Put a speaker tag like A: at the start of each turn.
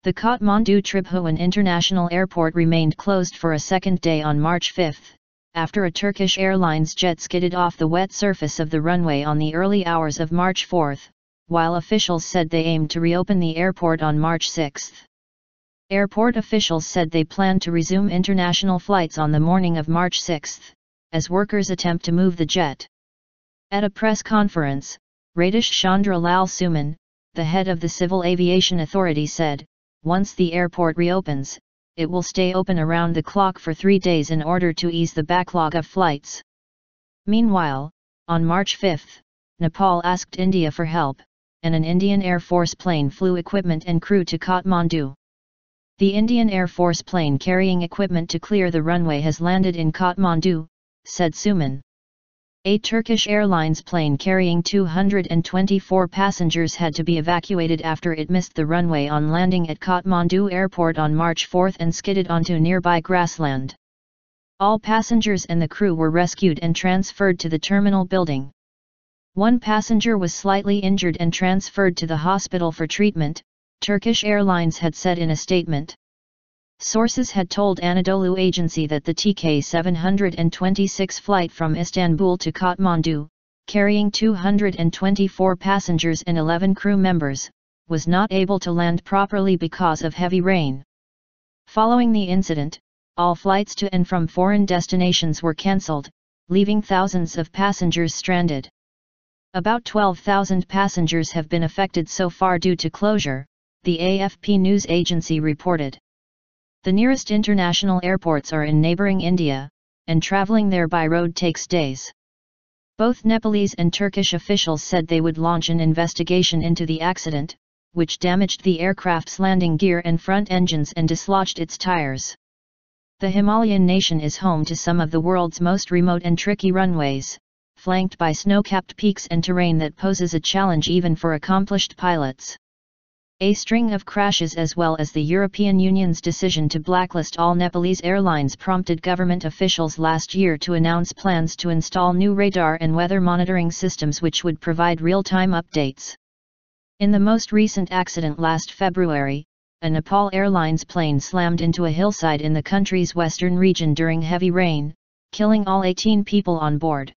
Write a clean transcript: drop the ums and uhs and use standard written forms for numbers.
A: The Kathmandu Tribhuwan International Airport remained closed for a second day on March 5, after a Turkish Airlines jet skidded off the wet surface of the runway on the early hours of March 4, while officials said they aimed to reopen the airport on March 6. Airport officials said they planned to resume international flights on the morning of March 6, as workers attempt to move the jet. At a press conference, Ratish Chandra Lal Suman, the head of the Civil Aviation Authority, said, "Once the airport reopens, it will stay open around the clock for 3 days in order to ease the backlog of flights." Meanwhile, on March 5, Nepal asked India for help, and an Indian Air Force plane flew equipment and crew to Kathmandu. The Indian Air Force plane carrying equipment to clear the runway has landed in Kathmandu, said Suman. A Turkish Airlines plane carrying 224 passengers had to be evacuated after it missed the runway on landing at Kathmandu Airport on March 4 and skidded onto nearby grassland. All passengers and the crew were rescued and transferred to the terminal building. One passenger was slightly injured and transferred to the hospital for treatment, Turkish Airlines had said in a statement. Sources had told Anadolu Agency that the TK-726 flight from Istanbul to Kathmandu, carrying 224 passengers and 11 crew members, was not able to land properly because of heavy rain. Following the incident, all flights to and from foreign destinations were cancelled, leaving thousands of passengers stranded. About 12,000 passengers have been affected so far due to closure, the AFP news agency reported. The nearest international airports are in neighboring India, and traveling there by road takes days. Both Nepalese and Turkish officials said they would launch an investigation into the accident, which damaged the aircraft's landing gear and front engines and dislodged its tires. The Himalayan nation is home to some of the world's most remote and tricky runways, flanked by snow-capped peaks and terrain that poses a challenge even for accomplished pilots. A string of crashes as well as the European Union's decision to blacklist all Nepalese airlines prompted government officials last year to announce plans to install new radar and weather monitoring systems which would provide real-time updates. In the most recent accident last February, a Nepal Airlines plane slammed into a hillside in the country's western region during heavy rain, killing all 18 people on board.